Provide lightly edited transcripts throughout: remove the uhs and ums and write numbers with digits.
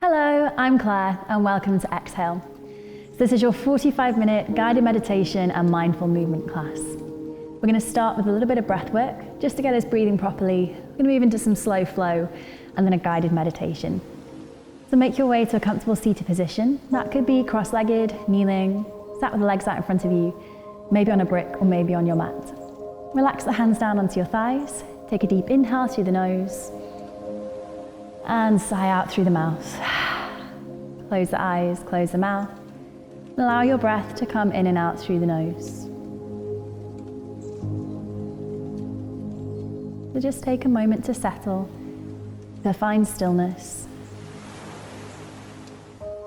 Hello, I'm Claire and welcome to Exhale. This is your 45-minute guided meditation and mindful movement class. We're going to start with a little bit of breath work just to get us breathing properly. We're going to move into some slow flow and then a guided meditation. So make your way to a comfortable seated position. That could be cross-legged, kneeling, sat with the legs out in front of you, maybe on a brick or maybe on your mat. Relax the hands down onto your thighs. Take a deep inhale through the nose and sigh out through the mouth. Close the eyes, close the mouth. Allow your breath to come in and out through the nose. So just take a moment to settle, to find stillness.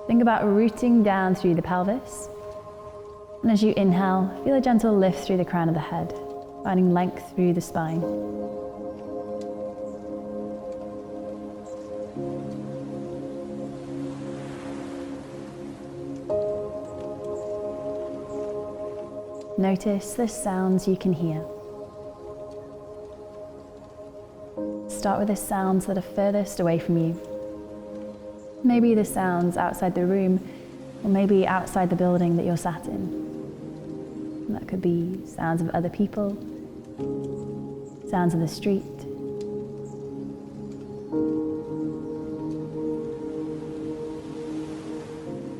Think about rooting down through the pelvis. And as you inhale, feel a gentle lift through the crown of the head, finding length through the spine. Notice the sounds you can hear. Start with the sounds that are furthest away from you. Maybe the sounds outside the room, or maybe outside the building that you're sat in. That could be sounds of other people, sounds of the street.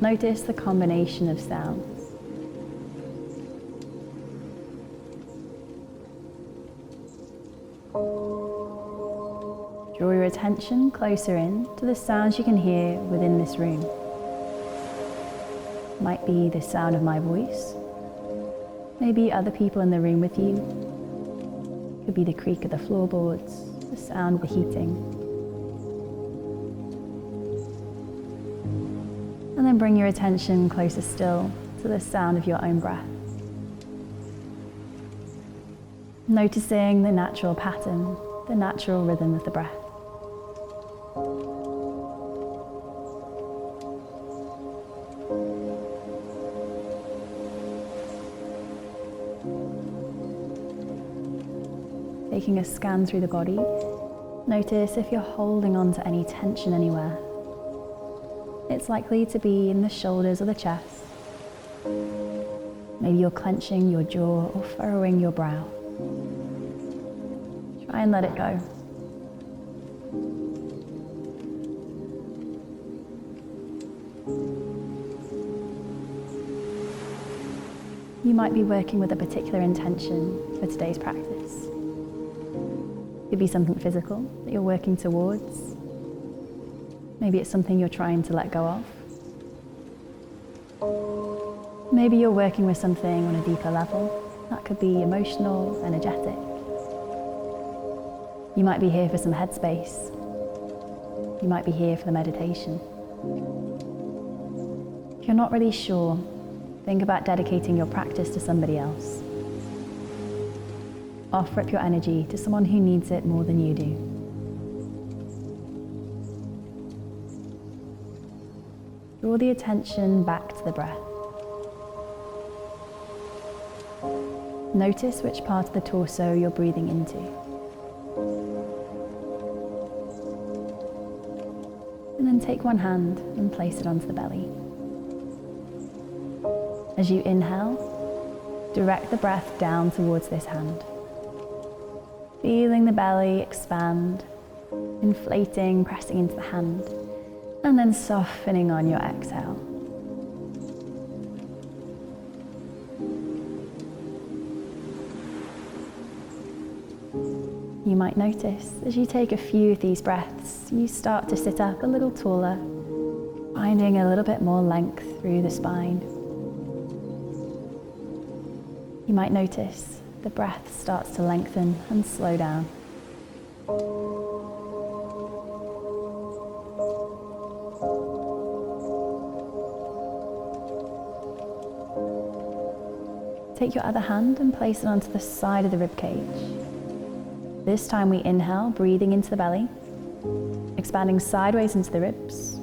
Notice the combination of sounds. Draw your attention closer in to the sounds you can hear within this room. Might be the sound of my voice, maybe other people in the room with you. Could be the creak of the floorboards, the sound of the heating. And then bring your attention closer still to the sound of your own breath. Noticing the natural pattern, the natural rhythm of the breath. Taking a scan through the body, notice if you're holding on to any tension anywhere. It's likely to be in the shoulders or the chest. Maybe you're clenching your jaw or furrowing your brow. Try and let it go. You might be working with a particular intention for today's practice. It could be something physical that you're working towards. Maybe it's something you're trying to let go of. Maybe you're working with something on a deeper level. That could be emotional, energetic. You might be here for some headspace. You might be here for the meditation. If you're not really sure, think about dedicating your practice to somebody else. Offer up your energy to someone who needs it more than you do. Draw the attention back to the breath. Notice which part of the torso you're breathing into. And then take one hand and place it onto the belly. As you inhale, direct the breath down towards this hand. Feeling the belly expand, inflating, pressing into the hand, and then softening on your exhale. You might notice as you take a few of these breaths, you start to sit up a little taller, finding a little bit more length through the spine. You might notice the breath starts to lengthen and slow down. Take your other hand and place it onto the side of the rib cage. This time we inhale, breathing into the belly, expanding sideways into the ribs,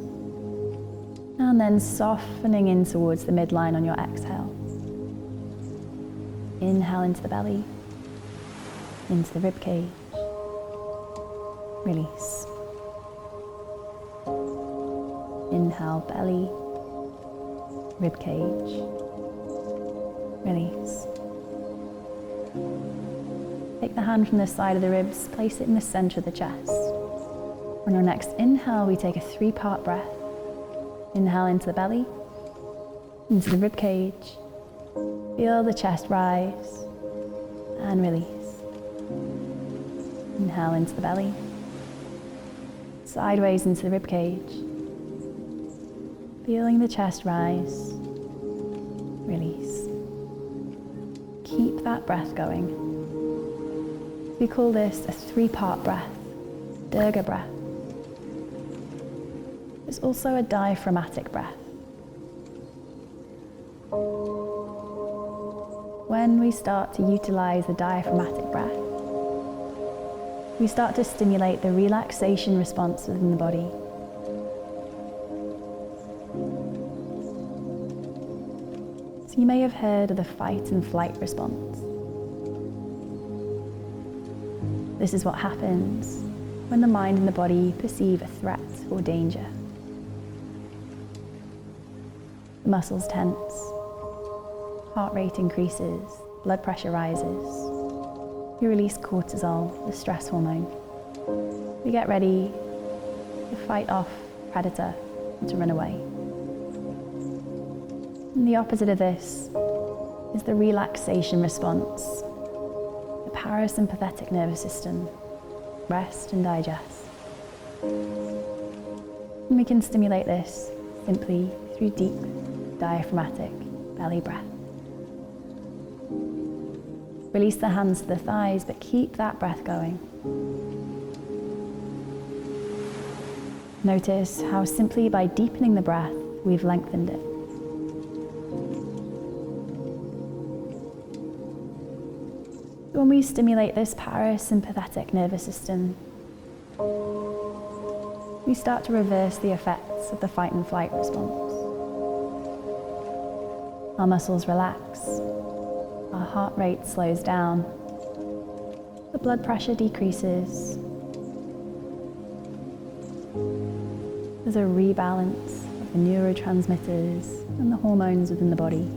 and then softening in towards the midline on your exhale. Inhale into the belly, into the rib cage, release. Inhale, belly, rib cage, release. Take the hand from the side of the ribs, place it in the center of the chest. On your next inhale, we take a 3-part breath. Inhale into the belly, into the rib cage. Feel the chest rise and release. Inhale into the belly, sideways into the rib cage. Feeling the chest rise, release. Keep that breath going. We call this a 3-part breath, Dirga breath. There's also a diaphragmatic breath. When we start to utilize the diaphragmatic breath, we start to stimulate the relaxation response within the body. So you may have heard of the fight and flight response. This is what happens when the mind and the body perceive a threat or danger. The muscles tense, heart rate increases, blood pressure rises. You release cortisol, the stress hormone. We get ready to fight off predator and to run away. And the opposite of this is the relaxation response, the parasympathetic nervous system, rest and digest. And we can stimulate this simply through deep diaphragmatic belly breath. Release the hands to the thighs, but keep that breath going. Notice how simply by deepening the breath, we've lengthened it. When we stimulate this parasympathetic nervous system, we start to reverse the effects of the fight and flight response. Our muscles relax, our heart rate slows down, the blood pressure decreases. There's a rebalance of the neurotransmitters and the hormones within the body.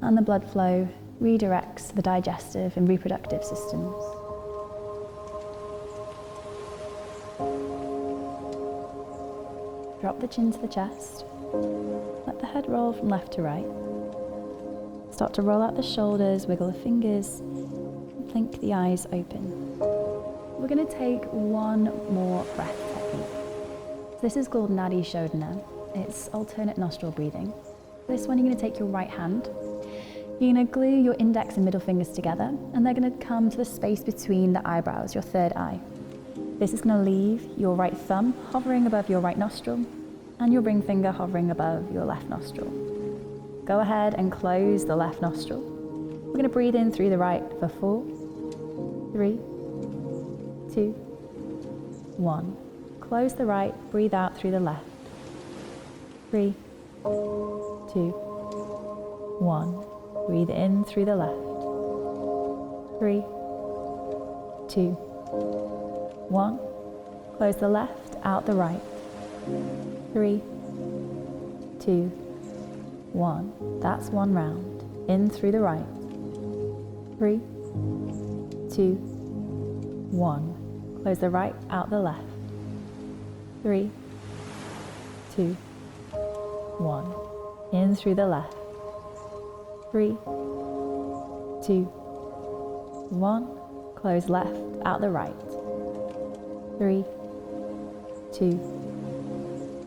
And the blood flow redirects the digestive and reproductive systems. Drop the chin to the chest. Let the head roll from left to right. Start to roll out the shoulders, wiggle the fingers, and blink the eyes open. We're going to take one more breath technique. This is called Nadi Shodhana. It's alternate nostril breathing. This one, you're going to take your right hand. You're going to glue your index and middle fingers together, and they're going to come to the space between the eyebrows, your third eye. This is going to leave your right thumb hovering above your right nostril and your ring finger hovering above your left nostril. Go ahead and close the left nostril. We're going to breathe in through the right for 4, 3, 2, 1. Close the right, breathe out through the left. 3, 2, 1. Breathe in through the left. 3, 2, 1. Close the left, out the right. 3, 2, 1. That's one round. In through the right. 3, 2, 1. Close the right, out the left. 3, 2, 1. In through the left. 3, 2, 1. Close left, out the right. 3, 2,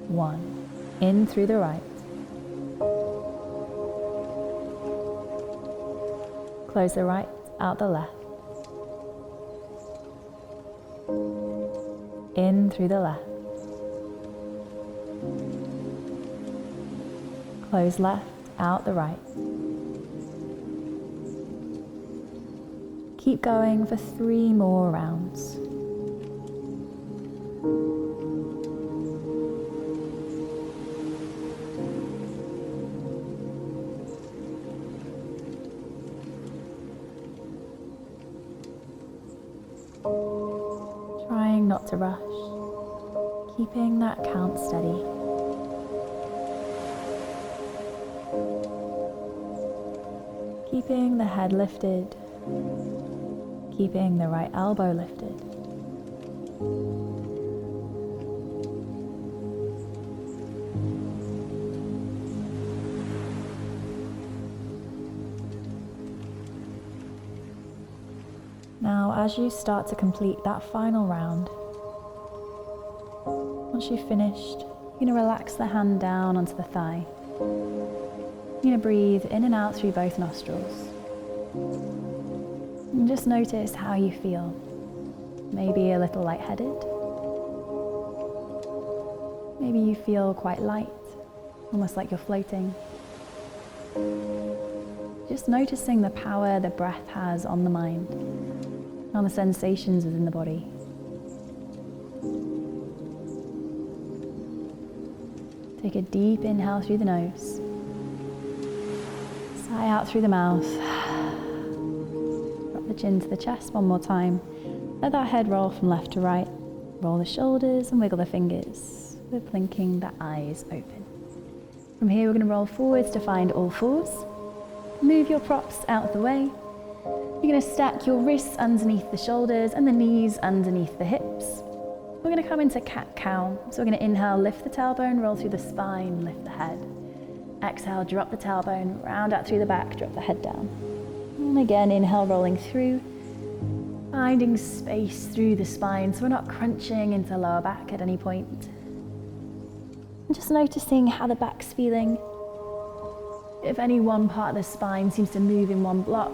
1. In through the right. Close the right, out the left. In through the left. Close left, out the right. Keep going for 3 more rounds. Trying not to rush, Keeping that count steady. Keeping the head lifted. Keeping the right elbow lifted. Now, as you start to complete that final round, once you've finished, you're going to relax the hand down onto the thigh. You're going to breathe in and out through both nostrils. And just notice how you feel. Maybe a little lightheaded. Maybe you feel quite light, almost like you're floating. Just noticing the power the breath has on the mind, on the sensations within the body. Take a deep inhale through the nose. Sigh out through the mouth. Drop the chin to the chest one more time. Let that head roll from left to right. Roll the shoulders and wiggle the fingers. We're blinking the eyes open. From here we're going to roll forwards to find all fours. Move your props out of the way. You're going to stack your wrists underneath the shoulders and the knees underneath the hips. We're going to come into cat-cow. So we're going to inhale, lift the tailbone, roll through the spine, lift the head. Exhale, drop the tailbone, round out through the back, drop the head down. And again, inhale, rolling through, finding space through the spine so we're not crunching into lower back at any point. And just noticing how the back's feeling. If any one part of the spine seems to move in one block,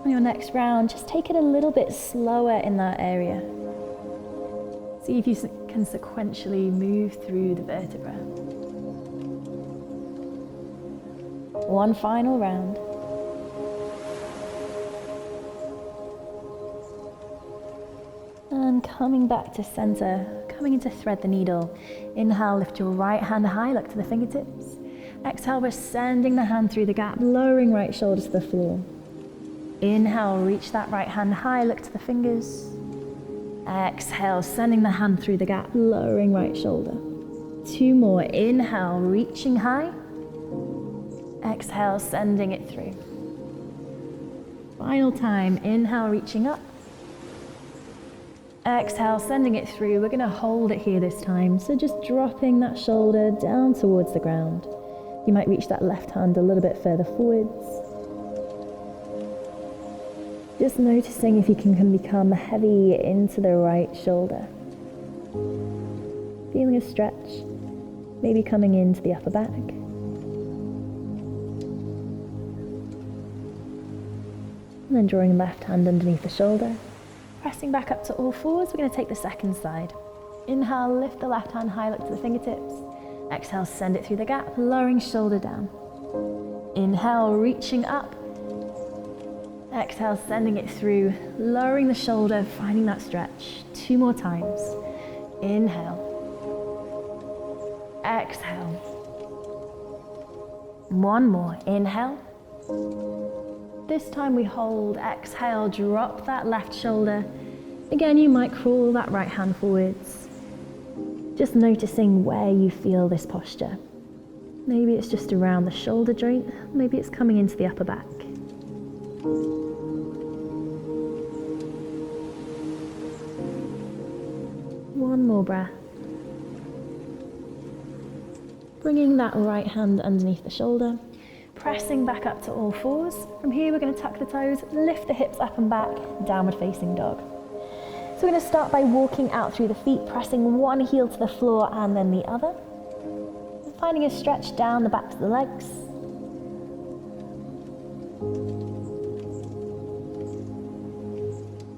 on your next round, just take it a little bit slower in that area. See if you can sequentially move through the vertebra. One final round. And coming back to center, coming into thread the needle. Inhale, lift your right hand high, look to the fingertips. Exhale, we're sending the hand through the gap, lowering right shoulder to the floor. Inhale, reach that right hand high, look to the fingers. Exhale, sending the hand through the gap, lowering right shoulder. Two more. Inhale, reaching high. Exhale, sending it through. Final time. Inhale, reaching up. Exhale, sending it through. We're going to hold it here this time. So just dropping that shoulder down towards the ground. You might reach that left hand a little bit further forwards. Just noticing if you can become heavy into the right shoulder. Feeling a stretch, maybe coming into the upper back. And then drawing left hand underneath the shoulder. Pressing back up to all fours, we're going to take the second side. Inhale, lift the left hand high, look to the fingertips. Exhale, send it through the gap, lowering shoulder down. Inhale, reaching up. Exhale, sending it through, lowering the shoulder, finding that stretch. Two more times. Inhale. Exhale. One more. Inhale. This time we hold. Exhale, drop that left shoulder. Again, you might crawl that right hand forwards. Just noticing where you feel this posture. Maybe it's just around the shoulder joint. Maybe it's coming into the upper back. One more breath. Bringing that right hand underneath the shoulder, pressing back up to all fours. From here, we're going to tuck the toes, lift the hips up and back, downward facing dog. So we're going to start by walking out through the feet, pressing one heel to the floor and then the other. And finding a stretch down the backs of the legs.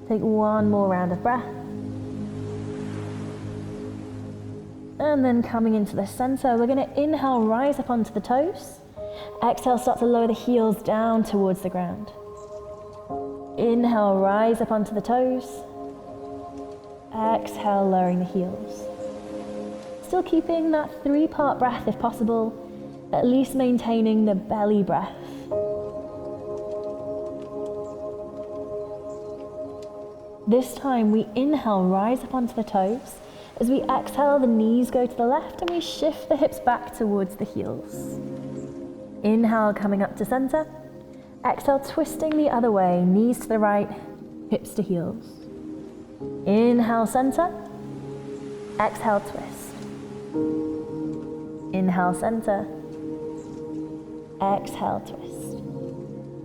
Take one more round of breath. And then coming into the center, we're going to inhale, rise up onto the toes. Exhale, start to lower the heels down towards the ground. Inhale, rise up onto the toes. Exhale, lowering the heels. Still keeping that 3-part breath if possible, at least maintaining the belly breath. This time we inhale, rise up onto the toes. As we exhale, the knees go to the left and we shift the hips back towards the heels. Inhale, coming up to center. Exhale, twisting the other way, knees to the right, hips to heels. Inhale, center. Exhale, twist. Inhale, center. Exhale, twist.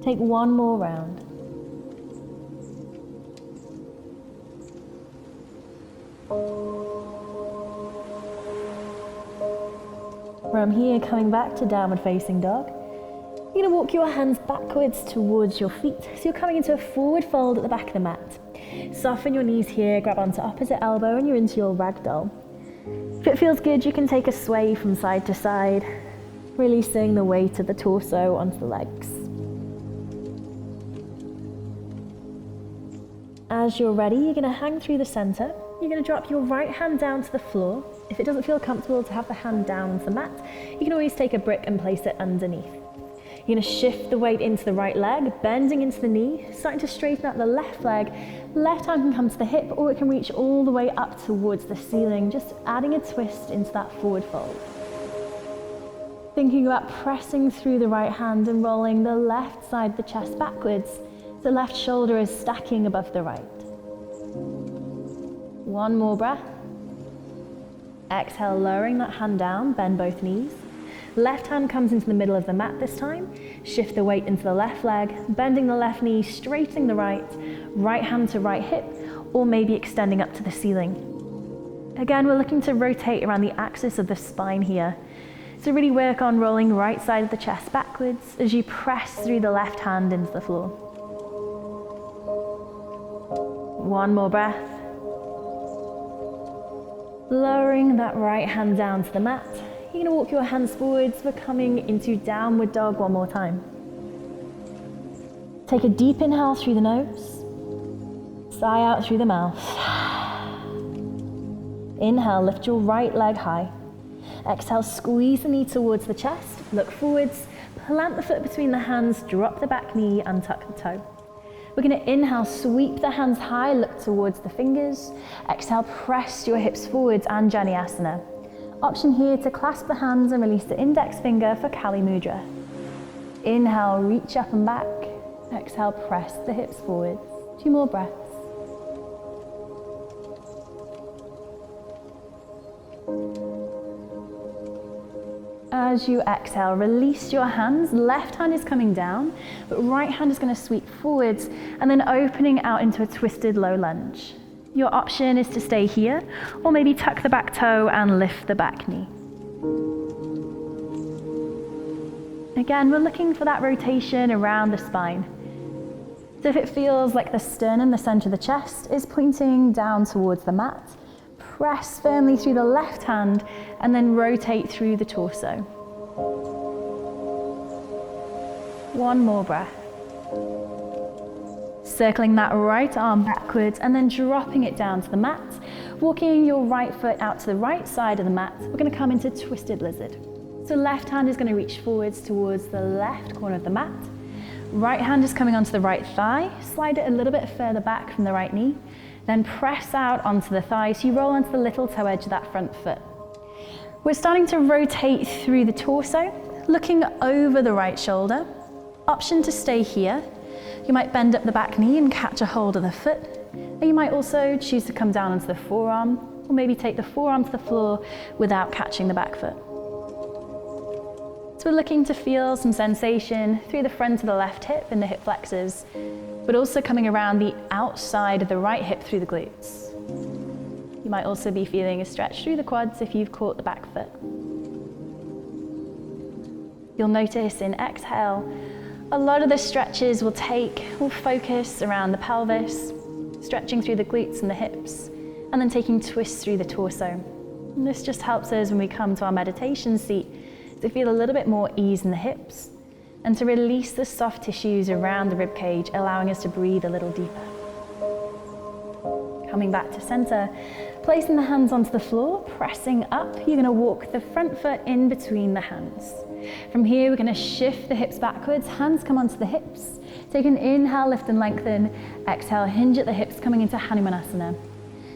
Take one more round. From here, coming back to downward facing dog. You're going to walk your hands backwards towards your feet. So you're coming into a forward fold at the back of the mat. Soften your knees here, grab onto opposite elbow and you're into your ragdoll. If it feels good, you can take a sway from side to side, releasing the weight of the torso onto the legs. As you're ready, you're going to hang through the center. You're going to drop your right hand down to the floor. If it doesn't feel comfortable to have the hand down onto the mat, you can always take a brick and place it underneath. You're going to shift the weight into the right leg, bending into the knee, starting to straighten out the left leg. Left hand can come to the hip or it can reach all the way up towards the ceiling, just adding a twist into that forward fold. Thinking about pressing through the right hand and rolling the left side of the chest backwards. The left shoulder is stacking above the right. One more breath. Exhale, lowering that hand down, bend both knees. Left hand comes into the middle of the mat this time. Shift the weight into the left leg, bending the left knee, straightening the right. Right hand to right hip, or maybe extending up to the ceiling. Again, we're looking to rotate around the axis of the spine here. So really work on rolling right side of the chest backwards as you press through the left hand into the floor. One more breath. Lowering that right hand down to the mat. You're going to walk your hands forwards. We're coming into downward dog one more time. Take a deep inhale through the nose. Sigh out through the mouth. Inhale, lift your right leg high. Exhale, squeeze the knee towards the chest. Look forwards. Plant the foot between the hands. Drop the back knee and tuck the toe. We're going to inhale, sweep the hands high, look towards the fingers. Exhale, press your hips forwards, Anjaneyasana. Option here to clasp the hands and release the index finger for Kali Mudra. Inhale, reach up and back. Exhale, press the hips forwards. 2 more breaths. As you exhale, release your hands. Left hand is coming down, but right hand is going to sweep forwards and then opening out into a twisted low lunge. Your option is to stay here, or maybe tuck the back toe and lift the back knee. Again, we're looking for that rotation around the spine. So if it feels like the sternum, the center of the chest, is pointing down towards the mat, press firmly through the left hand and then rotate through the torso. One more breath. Circling that right arm backwards and then dropping it down to the mat. Walking your right foot out to the right side of the mat, we're going to come into twisted lizard. So left hand is going to reach forwards towards the left corner of the mat. Right hand is coming onto the right thigh. Slide it a little bit further back from the right knee. Then press out onto the thigh so you roll onto the little toe edge of that front foot. We're starting to rotate through the torso, looking over the right shoulder. Option to stay here. You might bend up the back knee and catch a hold of the foot. Or you might also choose to come down onto the forearm, or maybe take the forearm to the floor without catching the back foot. So we're looking to feel some sensation through the front of the left hip and the hip flexors, but also coming around the outside of the right hip through the glutes. You might also be feeling a stretch through the quads if you've caught the back foot. You'll notice in exhale, a lot of the stretches will focus around the pelvis, stretching through the glutes and the hips, and then taking twists through the torso. And this just helps us when we come to our meditation seat to feel a little bit more ease in the hips and to release the soft tissues around the rib cage, allowing us to breathe a little deeper. Coming back to center, placing the hands onto the floor, pressing up, you're going to walk the front foot in between the hands. From here, we're going to shift the hips backwards, hands come onto the hips. Take an inhale, lift and lengthen. Exhale, hinge at the hips, coming into Hanumanasana.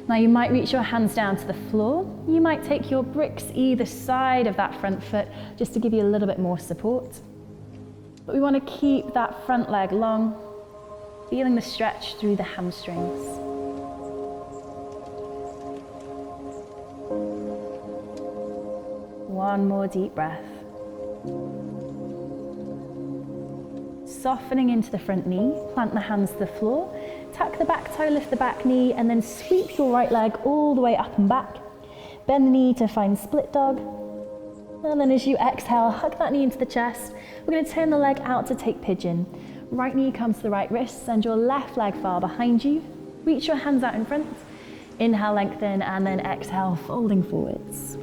Now you might reach your hands down to the floor. You might take your bricks either side of that front foot just to give you a little bit more support. But we want to keep that front leg long, feeling the stretch through the hamstrings. One more deep breath. Softening into the front knee, plant the hands to the floor, tuck the back toe, lift the back knee, and then sweep your right leg all the way up and back. Bend the knee to find split dog. And then as you exhale, hug that knee into the chest. We're going to turn the leg out to take pigeon. Right knee comes to the right wrist, send your left leg far behind you. Reach your hands out in front. Inhale, lengthen, and then exhale, folding forwards.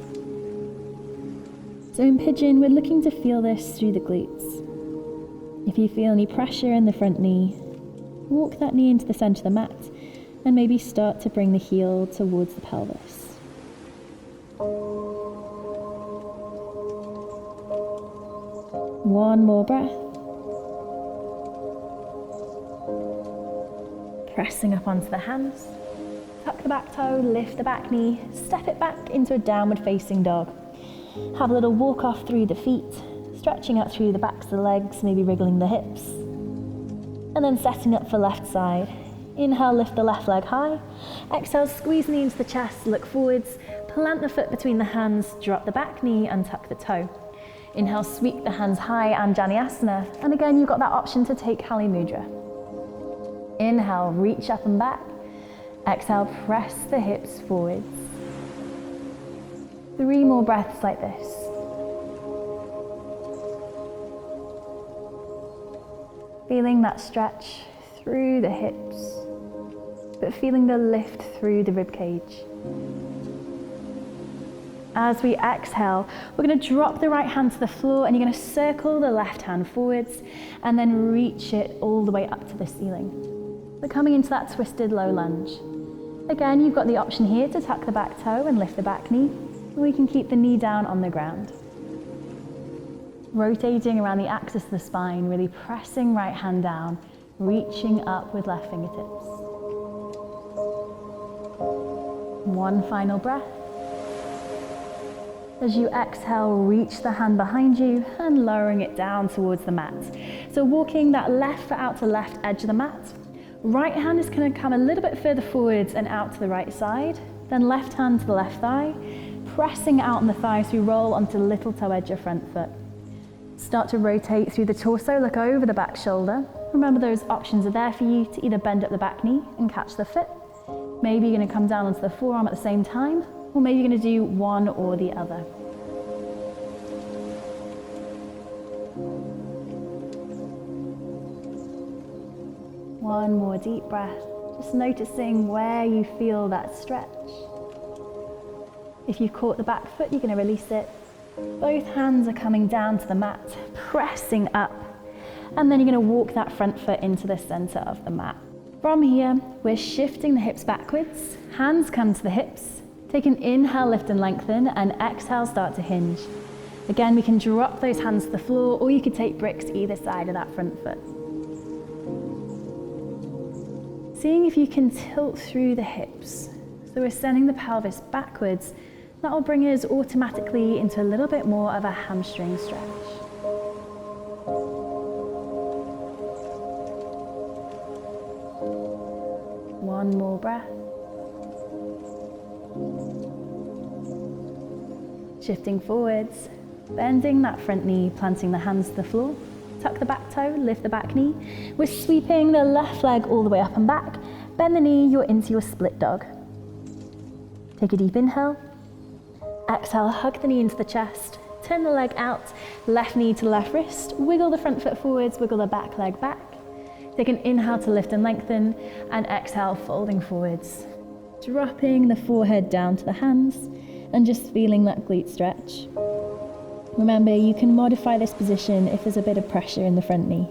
So in pigeon, we're looking to feel this through the glutes. If you feel any pressure in the front knee, walk that knee into the center of the mat and maybe start to bring the heel towards the pelvis. One more breath. Pressing up onto the hands. Tuck the back toe, lift the back knee, step it back into a downward facing dog. Have a little walk off through the feet, stretching out through the backs of the legs, maybe wriggling the hips. And then setting up for left side. Inhale, lift the left leg high. Exhale, squeeze the knee into the chest, look forwards. Plant the foot between the hands, drop the back knee and tuck the toe. Inhale, sweep the hands high, Anjaneyasana. And again, you've got that option to take Kali Mudra. Inhale, reach up and back. Exhale, press the hips forwards. 3 more breaths like this. Feeling that stretch through the hips, but feeling the lift through the rib cage. As we exhale, we're going to drop the right hand to the floor and you're going to circle the left hand forwards and then reach it all the way up to the ceiling. We're coming into that twisted low lunge. Again, you've got the option here to tuck the back toe and lift the back knee, or we can keep the knee down on the ground. Rotating around the axis of the spine, really pressing right hand down, reaching up with left fingertips. One final breath. As you exhale, reach the hand behind you and lowering it down towards the mat. So walking that left foot out to the left edge of the mat. Right hand is going to come a little bit further forwards and out to the right side. Then left hand to the left thigh, pressing out on the thigh as we roll onto the little toe edge of front foot. Start to rotate through the torso, look over the back shoulder. Remember those options are there for you to either bend up the back knee and catch the foot. Maybe you're going to come down onto the forearm at the same time, or maybe you're going to do one or the other. One more deep breath, just noticing where you feel that stretch. If you've caught the back foot, you're going to release it. Both hands are coming down to the mat, pressing up. And then you're going to walk that front foot into the center of the mat. From here, we're shifting the hips backwards. Hands come to the hips. Take an inhale, lift and lengthen, and exhale, start to hinge. Again, we can drop those hands to the floor, or you could take bricks either side of that front foot. Seeing if you can tilt through the hips. So we're sending the pelvis backwards. That will bring us automatically into a little bit more of a hamstring stretch. One more breath. Shifting forwards, bending that front knee, planting the hands to the floor. Tuck the back toe, lift the back knee. We're sweeping the left leg all the way up and back. Bend the knee, you're into your split dog. Take a deep inhale. Exhale, hug the knee into the chest. Turn the leg out, left knee to the left wrist. Wiggle the front foot forwards, wiggle the back leg back. Take an inhale to lift and lengthen, and exhale, folding forwards. Dropping the forehead down to the hands, and just feeling that glute stretch. Remember, you can modify this position if there's a bit of pressure in the front knee.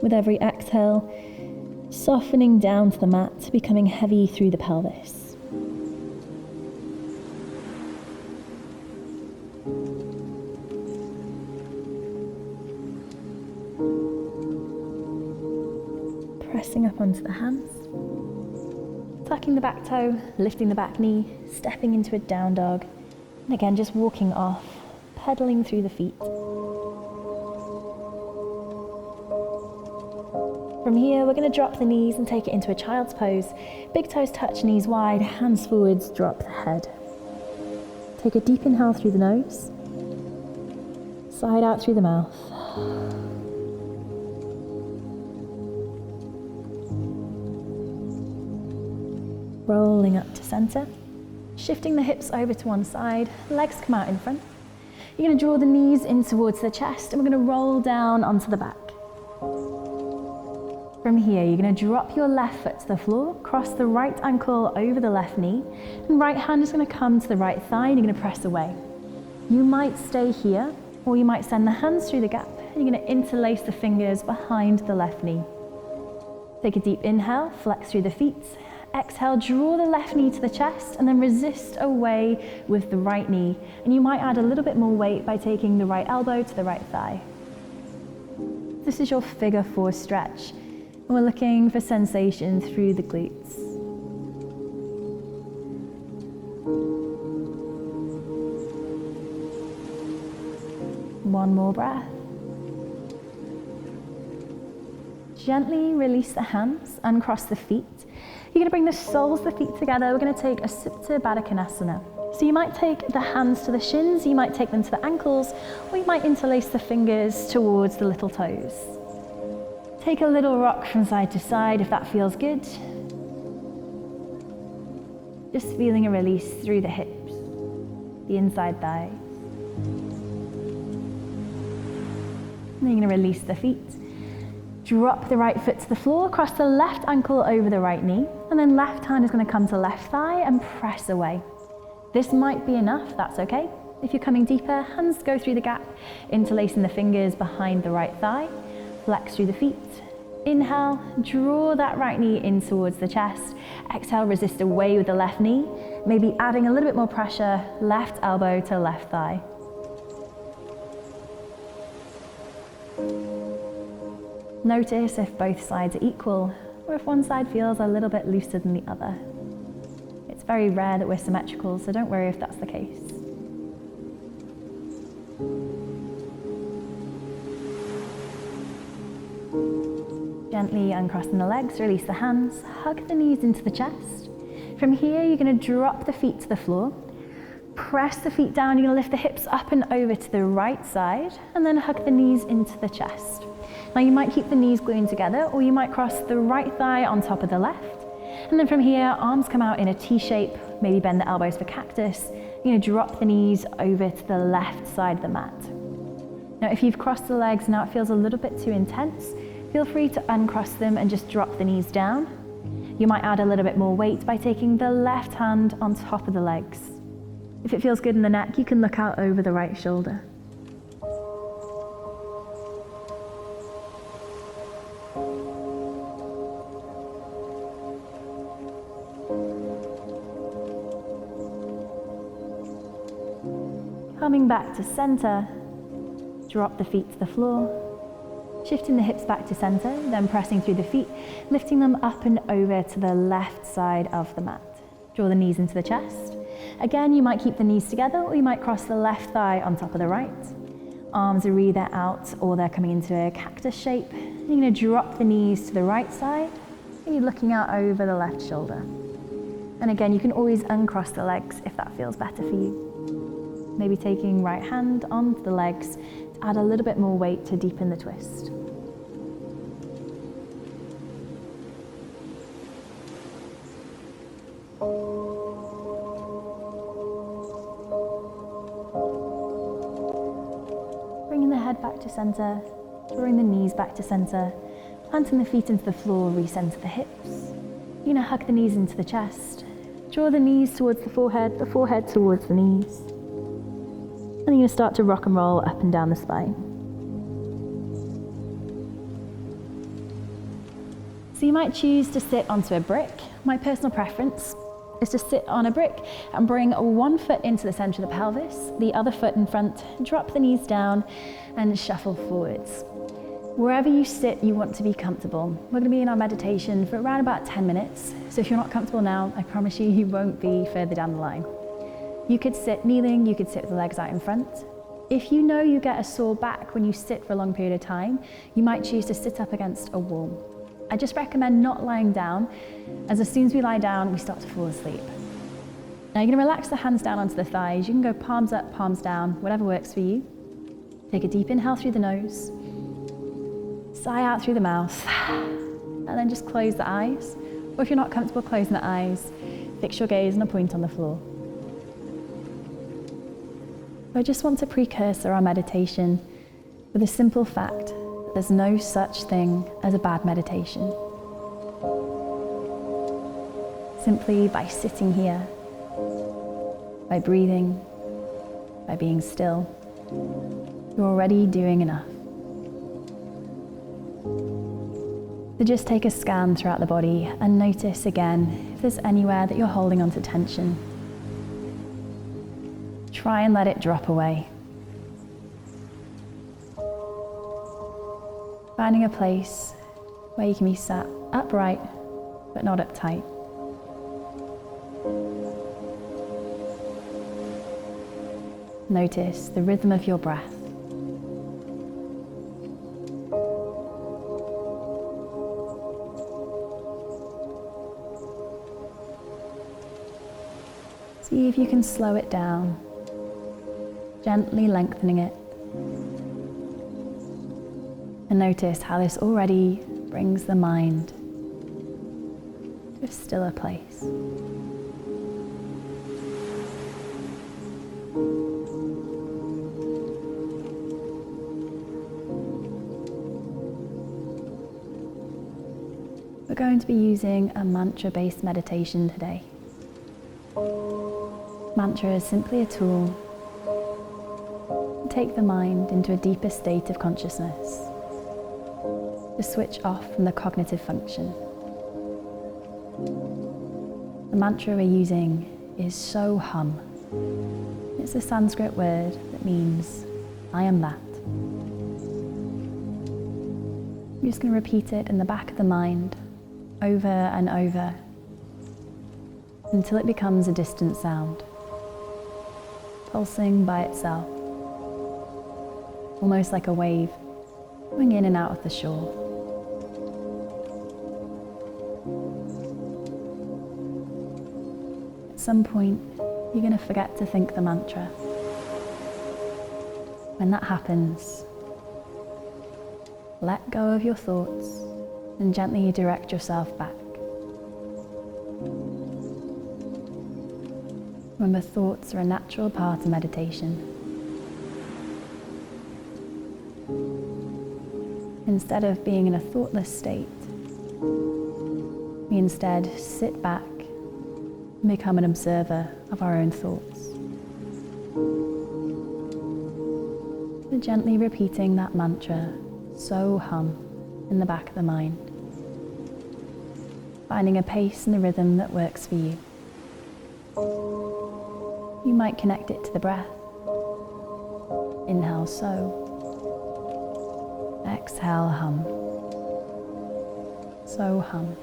With every exhale, softening down to the mat, becoming heavy through the pelvis. up onto the hands, tucking the back toe, lifting the back knee, stepping into a down dog, and again just walking off, pedaling through the feet. From here, we're going to drop the knees and take it into a child's pose. Big toes touch, knees wide, hands forwards, drop the head. Take a deep inhale through the nose, side out through the mouth. Rolling up to center, shifting the hips over to one side, legs come out in front. You're going to draw the knees in towards the chest and we're going to roll down onto the back. From here, you're going to drop your left foot to the floor, cross the right ankle over the left knee, and right hand is going to come to the right thigh and you're going to press away. You might stay here, or you might send the hands through the gap and you're going to interlace the fingers behind the left knee. Take a deep inhale, flex through the feet. Exhale, draw the left knee to the chest and then resist away with the right knee. And you might add a little bit more weight by taking the right elbow to the right thigh. This is your figure four stretch. And we're looking for sensation through the glutes. One more breath. Gently release the hands, uncross the feet. You're going to bring the soles of the feet together. We're going to take a Supta Baddha Konasana. So you might take the hands to the shins, you might take them to the ankles, or you might interlace the fingers towards the little toes. Take a little rock from side to side if that feels good. Just feeling a release through the hips, the inside thighs. And then you're going to release the feet. Drop the right foot to the floor, cross the left ankle over the right knee, and then left hand is going to come to left thigh and press away. This might be enough, that's okay. If you're coming deeper, hands go through the gap, interlacing the fingers behind the right thigh. Flex through the feet. Inhale, draw that right knee in towards the chest. Exhale, resist away with the left knee. Maybe adding a little bit more pressure, left elbow to left thigh. Notice if both sides are equal, or if one side feels a little bit looser than the other. It's very rare that we're symmetrical, so don't worry if that's the case. Gently uncrossing the legs, release the hands, hug the knees into the chest. From here, you're going to drop the feet to the floor, press the feet down, you're going to lift the hips up and over to the right side, and then hug the knees into the chest. Now you might keep the knees gluing together, or you might cross the right thigh on top of the left. And then from here, arms come out in a T shape, maybe bend the elbows for cactus. You're going to drop the knees over to the left side of the mat. Now if you've crossed the legs, now it feels a little bit too intense, feel free to uncross them and just drop the knees down. You might add a little bit more weight by taking the left hand on top of the legs. If it feels good in the neck, you can look out over the right shoulder. Coming back to center, drop the feet to the floor. Shifting the hips back to center, then pressing through the feet, lifting them up and over to the left side of the mat. Draw the knees into the chest. Again, you might keep the knees together, or you might cross the left thigh on top of the right. Arms are either out or they're coming into a cactus shape. You're going to drop the knees to the right side, and you're looking out over the left shoulder. And again, you can always uncross the legs if that feels better for you. Maybe taking right hand onto the legs to add a little bit more weight to deepen the twist. Bringing the head back to center, drawing the knees back to center, planting the feet into the floor, recenter the hips. You're going to hug the knees into the chest, draw the knees towards the forehead towards the knees. And you're going to start to rock and roll up and down the spine. So you might choose to sit onto a brick. My personal preference is to sit on a brick and bring one foot into the center of the pelvis, the other foot in front, drop the knees down and shuffle forwards. Wherever you sit, you want to be comfortable. We're going to be in our meditation for around about 10 minutes. So if you're not comfortable now, I promise you, you won't be further down the line. You could sit kneeling, you could sit with the legs out in front. If you know you get a sore back when you sit for a long period of time, you might choose to sit up against a wall. I just recommend not lying down, as soon as we lie down, we start to fall asleep. Now you're going to relax the hands down onto the thighs. You can go palms up, palms down, whatever works for you. Take a deep inhale through the nose. Sigh out through the mouth, and then just close the eyes. Or if you're not comfortable closing the eyes, fix your gaze on a point on the floor. I just want to precursor our meditation with a simple fact that there's no such thing as a bad meditation. Simply by sitting here, by breathing, by being still, you're already doing enough. So just take a scan throughout the body and notice again if there's anywhere that you're holding onto tension. Try and let it drop away. Finding a place where you can be sat upright but not uptight. Notice the rhythm of your breath. See if you can slow it down, gently lengthening it. And notice how this already brings the mind to a stiller place. We're going to be using a mantra-based meditation today. Mantra is simply a tool to take the mind into a deeper state of consciousness, to switch off from the cognitive function. The mantra we're using is So Hum. It's a Sanskrit word that means I am that. I'm just going to repeat it in the back of the mind over and over until it becomes a distant sound, pulsing by itself, almost like a wave going in and out of the shore. At some point, you're going to forget to think the mantra. When that happens, let go of your thoughts and gently direct yourself back. Remember, thoughts are a natural part of meditation. Instead of being in a thoughtless state, we instead sit back and become an observer of our own thoughts. So gently repeating that mantra, So Hum, in the back of the mind. Finding a pace and a rhythm that works for you. You might connect it to the breath. Inhale, So. Exhale, Hum. So Hum.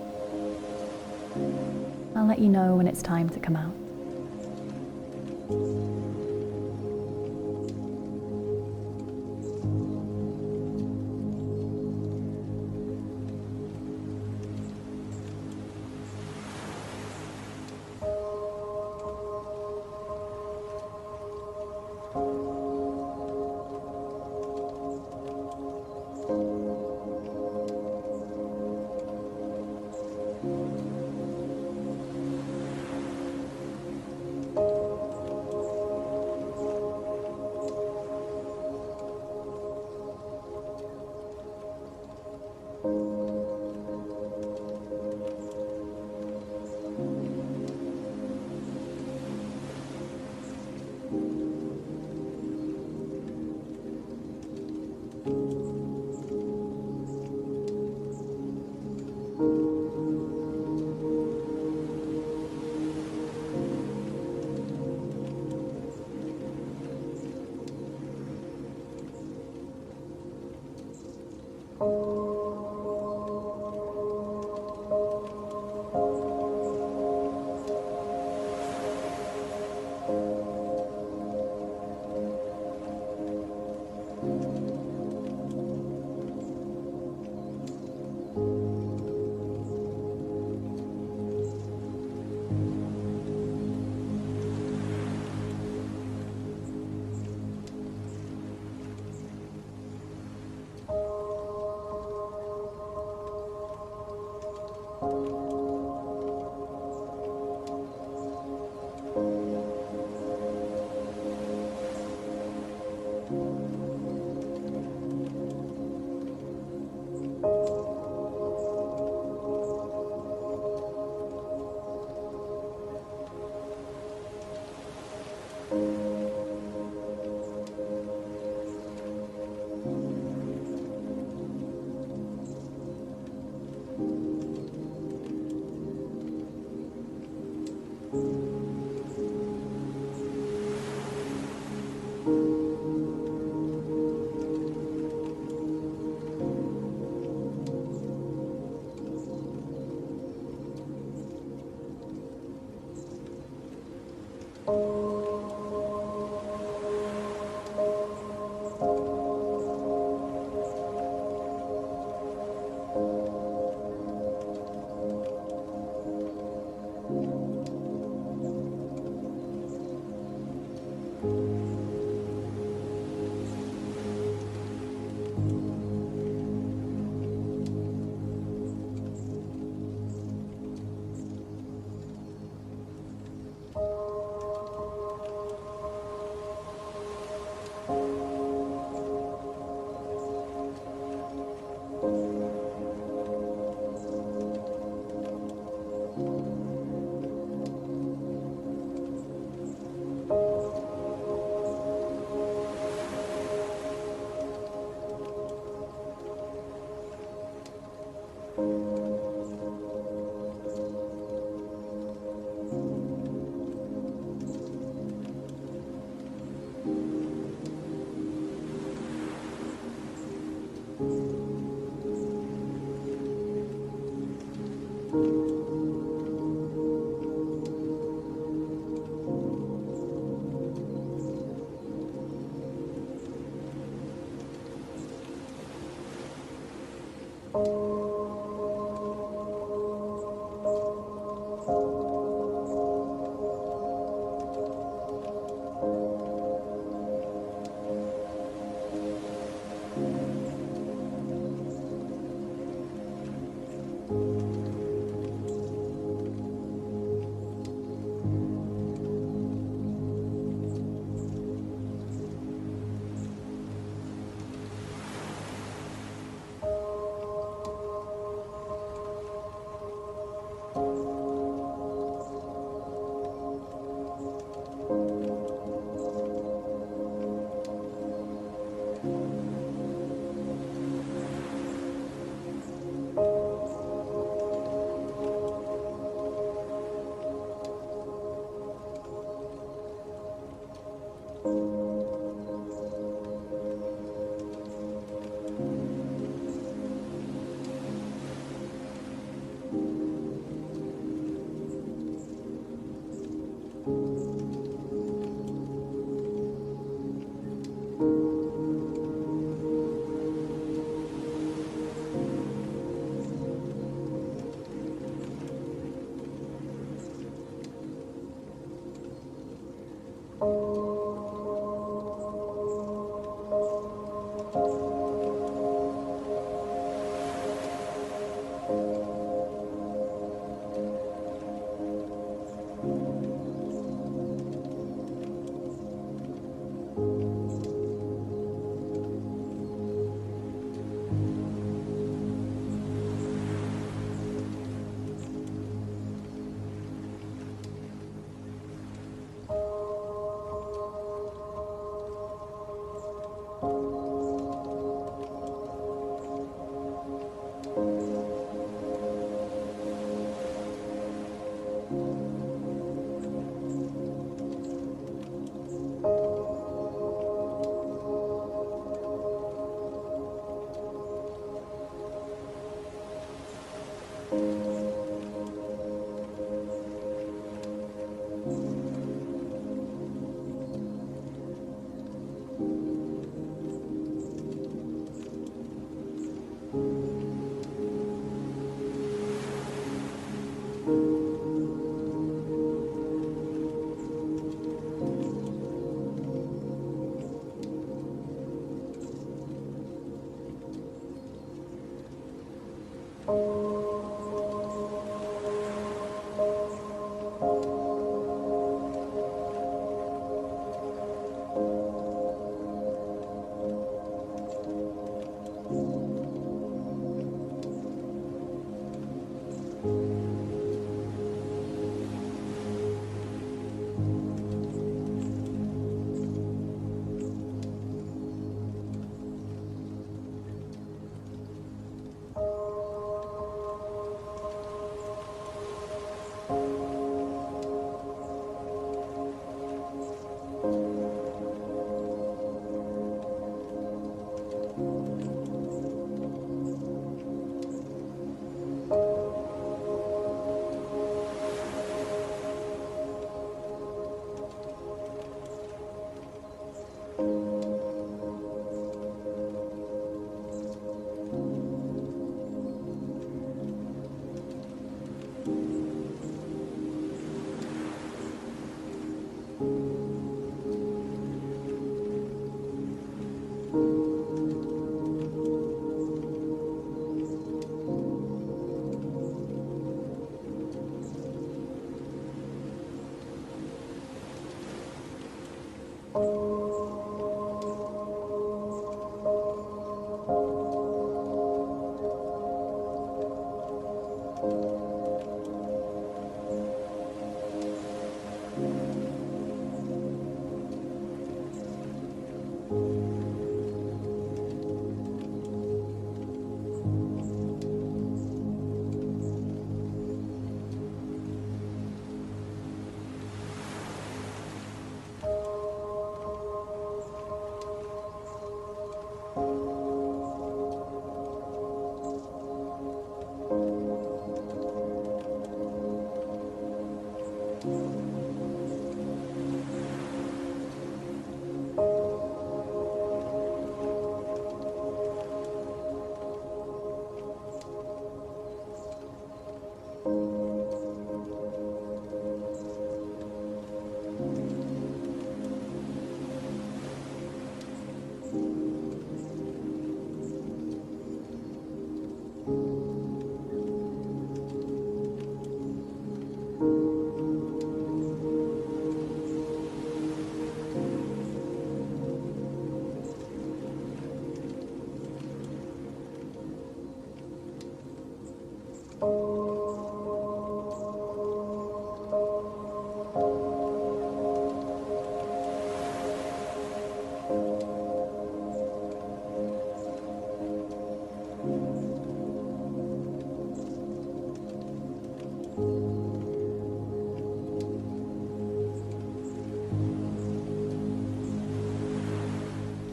I'll let you know when it's time to come out.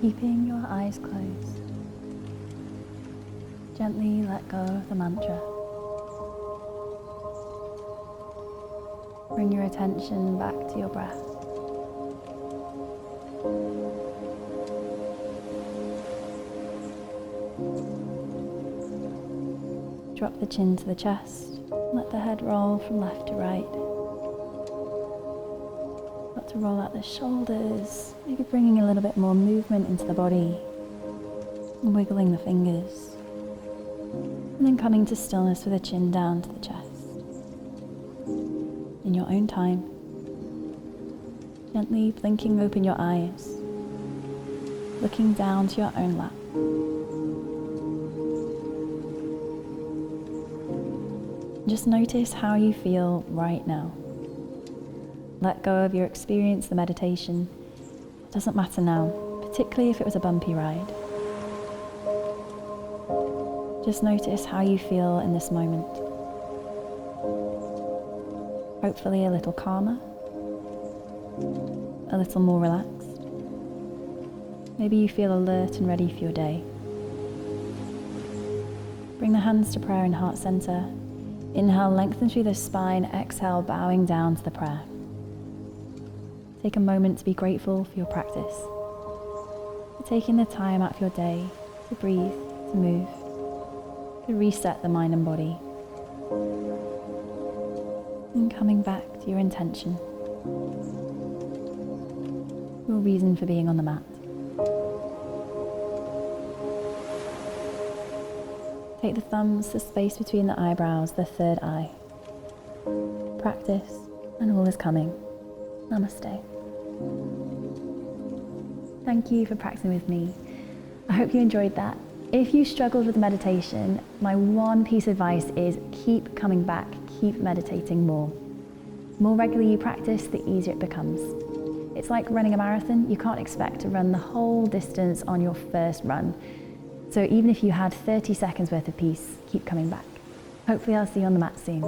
Keeping your eyes closed, gently let go of the mantra. Bring your attention back to your breath. Drop the chin to the chest, let the head roll from left to right. Start to roll out the shoulders, maybe bringing a little bit more movement into the body, and wiggling the fingers. And then coming to stillness with the chin down to the chest. In your own time, gently blinking open your eyes, looking down to your own lap. Just notice how you feel right now. Let go of your experience, the meditation. It doesn't matter now, particularly if it was a bumpy ride. Just notice how you feel in this moment. Hopefully a little calmer, a little more relaxed. Maybe you feel alert and ready for your day. Bring the hands to prayer in heart center. Inhale, lengthen through the spine. Exhale, bowing down to the prayer. Take a moment to be grateful for your practice, for taking the time out of your day to breathe, to move, to reset the mind and body. And coming back to your intention, your reason for being on the mat. Take the thumbs, the space between the eyebrows, the third eye. Practice, and all is coming. Namaste. Thank you for practicing with me. I hope you enjoyed that. If you struggled with meditation, my one piece of advice is keep coming back, keep meditating more. The more regularly you practice, the easier it becomes. It's like running a marathon. You can't expect to run the whole distance on your first run. So even if you had 30 seconds worth of peace, keep coming back. Hopefully I'll see you on the mat soon.